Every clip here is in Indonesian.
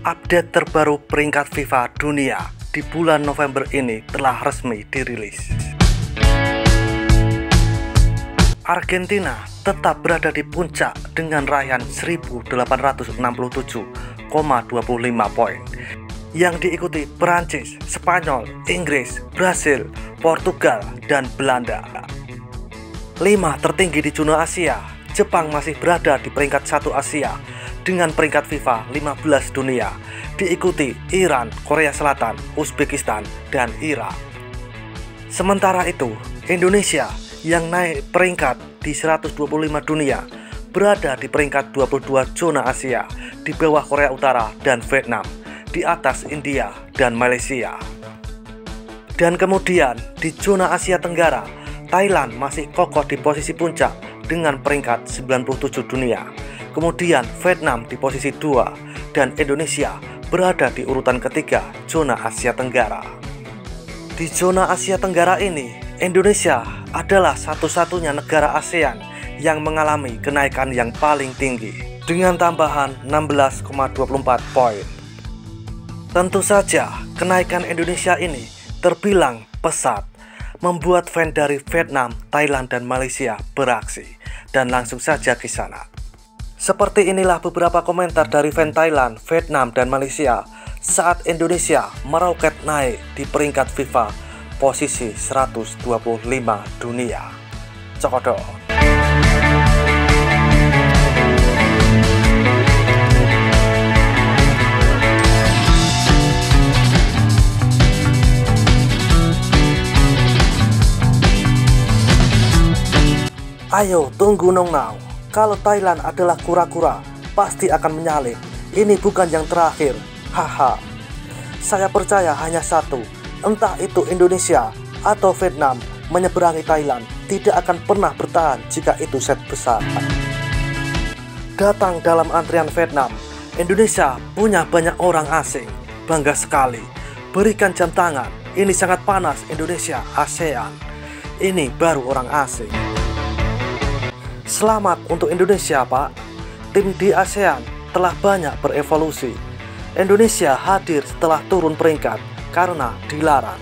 Update terbaru peringkat FIFA dunia di bulan November ini telah resmi dirilis. Argentina tetap berada di puncak dengan raihan 1.867,25 poin, yang diikuti Perancis, Spanyol, Inggris, Brasil, Portugal, dan Belanda. 5 tertinggi di zona Asia, Jepang masih berada di peringkat 1 Asia dengan peringkat FIFA 15 dunia, diikuti Iran, Korea Selatan, Uzbekistan, dan Irak. Sementara itu, Indonesia yang naik peringkat di 125 dunia berada di peringkat 22 zona Asia, di bawah Korea Utara dan Vietnam, di atas India dan Malaysia. Dan kemudian di zona Asia Tenggara, Thailand masih kokoh di posisi puncak dengan peringkat 97 dunia. Kemudian Vietnam di posisi 2 dan Indonesia berada di urutan ketiga zona Asia Tenggara. Di zona Asia Tenggara ini, Indonesia adalah satu-satunya negara ASEAN yang mengalami kenaikan yang paling tinggi dengan tambahan 16,24 poin. Tentu saja kenaikan Indonesia ini terbilang pesat, membuat fan dari Vietnam, Thailand, dan Malaysia beraksi dan langsung saja ke sana. Seperti inilah beberapa komentar dari fan Thailand, Vietnam, dan Malaysia saat Indonesia meroket naik di peringkat FIFA posisi 125 dunia. Cokodot. Ayo tunggu nong-nau. Kalau Thailand adalah kura-kura, pasti akan menyalip. Ini bukan yang terakhir. Haha. Saya percaya hanya satu. Entah itu Indonesia atau Vietnam menyeberangi Thailand, tidak akan pernah bertahan jika itu set besar. Datang dalam antrian Vietnam, Indonesia punya banyak orang asing. Bangga sekali. Berikan jam tangan. Ini sangat panas Indonesia, ASEAN. Ini baru orang asing. Selamat untuk Indonesia, Pak. Tim di ASEAN telah banyak berevolusi. Indonesia hadir setelah turun peringkat karena dilarang.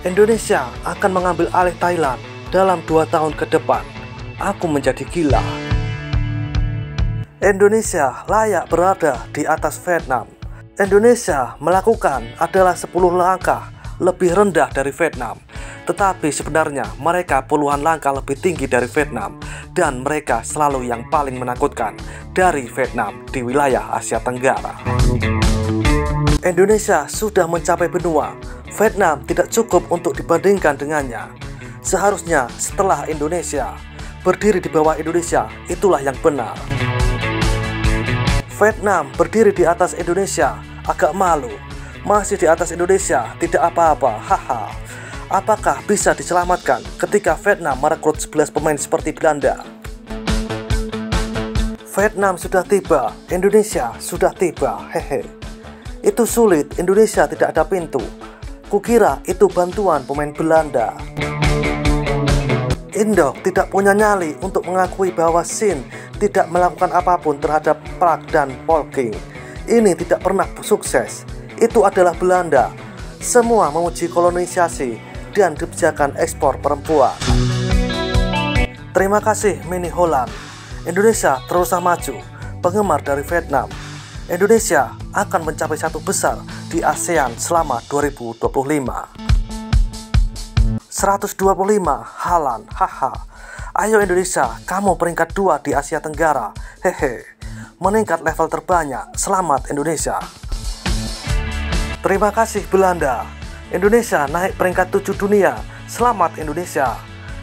Indonesia akan mengambil alih Thailand dalam 2 tahun ke depan. Aku menjadi gila. Indonesia layak berada di atas Vietnam. Indonesia melakukan adalah 10 langkah lebih rendah dari Vietnam. Tetapi sebenarnya mereka puluhan langkah lebih tinggi dari Vietnam, dan mereka selalu yang paling menakutkan dari Vietnam di wilayah Asia Tenggara. Indonesia sudah mencapai benua. Vietnam tidak cukup untuk dibandingkan dengannya. Seharusnya setelah Indonesia berdiri di bawah Indonesia, itulah yang benar. Vietnam berdiri di atas Indonesia, agak malu. Masih di atas Indonesia, tidak apa-apa, haha. Apakah bisa diselamatkan ketika Vietnam merekrut 11 pemain seperti Belanda? Vietnam sudah tiba, Indonesia sudah tiba, hehe. Itu sulit, Indonesia tidak ada pintu. Kukira itu bantuan pemain Belanda. Indo tidak punya nyali untuk mengakui bahwa Shin tidak melakukan apapun terhadap Prague dan Polking. Ini tidak pernah sukses. Itu adalah Belanda. Semua memuji kolonisasi dan kebijakan ekspor perempuan. Terima kasih Mini Holland. Indonesia teruslah maju. Penggemar dari Vietnam, Indonesia akan mencapai satu besar di ASEAN selama 2025. 125 Halan, haha. Ayo Indonesia, kamu peringkat 2 di Asia Tenggara, hehe. Meningkat level terbanyak. Selamat Indonesia. Terima kasih Belanda. Indonesia naik peringkat 7 dunia. Selamat Indonesia.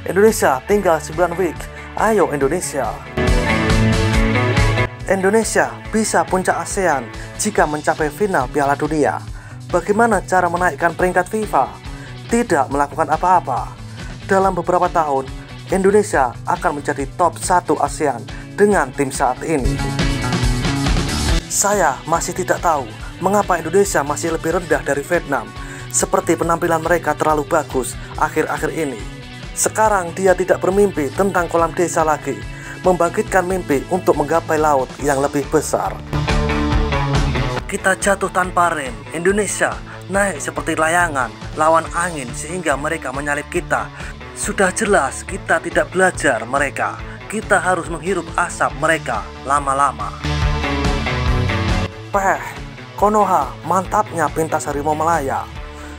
Indonesia tinggal 9 week. Ayo Indonesia. Indonesia bisa puncak ASEAN jika mencapai final Piala Dunia. Bagaimana cara menaikkan peringkat FIFA? Tidak melakukan apa-apa. Dalam beberapa tahun, Indonesia akan menjadi top 1 ASEAN dengan tim saat ini. Saya masih tidak tahu mengapa Indonesia masih lebih rendah dari Vietnam. Seperti penampilan mereka terlalu bagus akhir-akhir ini. Sekarang dia tidak bermimpi tentang kolam desa lagi, membangkitkan mimpi untuk menggapai laut yang lebih besar. Kita jatuh tanpa rem. Indonesia naik seperti layangan lawan angin sehingga mereka menyalip kita. Sudah jelas kita tidak belajar mereka. Kita harus menghirup asap mereka lama-lama. Konoha, mantapnya pentas harimau Malaya.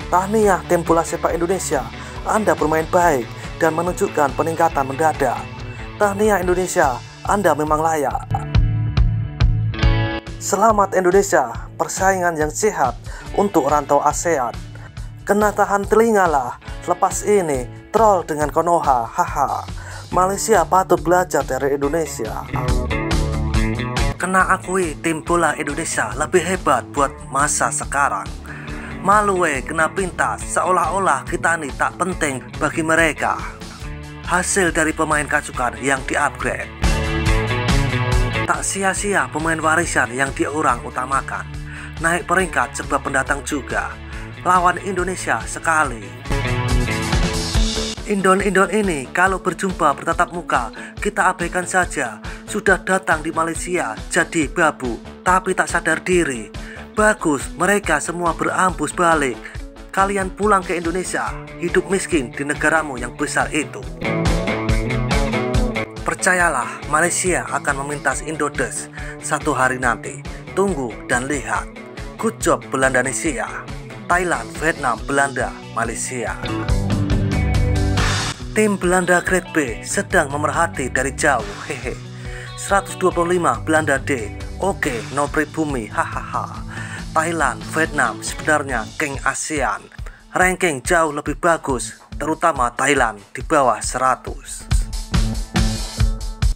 Tahniah tim bola sepak Indonesia, Anda bermain baik dan menunjukkan peningkatan mendadak. Tahniah Indonesia, Anda memang layak. Selamat Indonesia, persaingan yang sehat untuk rantau ASEAN. Kena tahan telingalah, lepas ini troll dengan Konoha, haha. Malaysia patut belajar dari Indonesia. Kena akui tim bola Indonesia lebih hebat buat masa sekarang. Malu kena pintas seolah-olah kita nih tak penting bagi mereka. Hasil dari pemain kacukan yang di-upgrade. Tak sia-sia pemain warisan yang diorang utamakan. Naik peringkat sebab pendatang juga. Lawan Indonesia sekali. Indon-indon ini kalau berjumpa bertatap muka, kita abaikan saja. Sudah datang di Malaysia jadi babu, tapi tak sadar diri. Bagus, mereka semua berambus balik. Kalian pulang ke Indonesia, hidup miskin di negaramu yang besar itu. Percayalah, Malaysia akan memintas Indodes satu hari nanti. Tunggu dan lihat. Good job Belandanesia. Thailand, Vietnam, Belanda, Malaysia. Tim Belanda Grade B sedang memerhati dari jauh, hehe. 125 Belanda D, oke, no pribumi, hahaha. Thailand, Vietnam sebenarnya King ASEAN. Ranking jauh lebih bagus, terutama Thailand di bawah 100.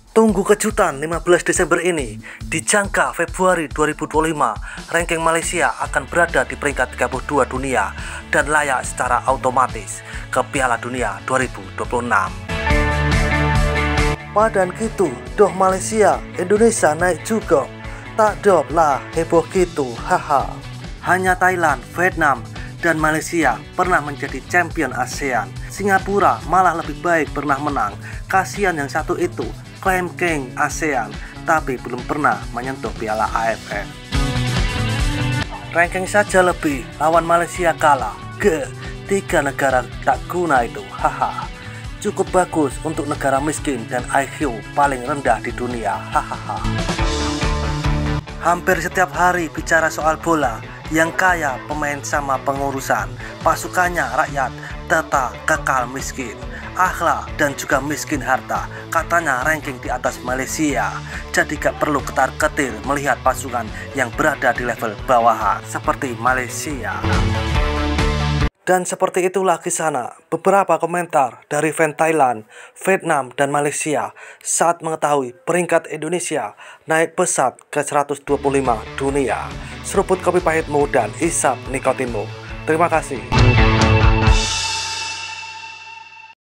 Tunggu kejutan 15 Desember ini. Dijangka Februari 2025, ranking Malaysia akan berada di peringkat 32 dunia dan layak secara otomatis ke Piala Dunia 2026. Padan gitu, doh Malaysia, Indonesia naik juga. Tak dop lah, heboh gitu, haha. Hanya Thailand, Vietnam, dan Malaysia pernah menjadi champion ASEAN. Singapura malah lebih baik pernah menang. Kasihan yang satu itu, klaim King ASEAN, tapi belum pernah menyentuh Piala AFF. Ranking saja lebih, lawan Malaysia kalah. Tiga negara tak guna itu, haha. Cukup bagus untuk negara miskin dan IQ paling rendah di dunia, hahaha. Hampir setiap hari bicara soal bola, yang kaya pemain sama pengurusan, pasukannya rakyat tetap kekal miskin. Akhlak dan juga miskin harta, katanya ranking di atas Malaysia. Jadi gak perlu ketar-ketir melihat pasukan yang berada di level bawahan seperti Malaysia. Dan seperti itulah kisana beberapa komentar dari fan Thailand, Vietnam, dan Malaysia saat mengetahui peringkat Indonesia naik pesat ke 125 dunia. Seruput kopi pahitmu dan isap nikotinmu. Terima kasih.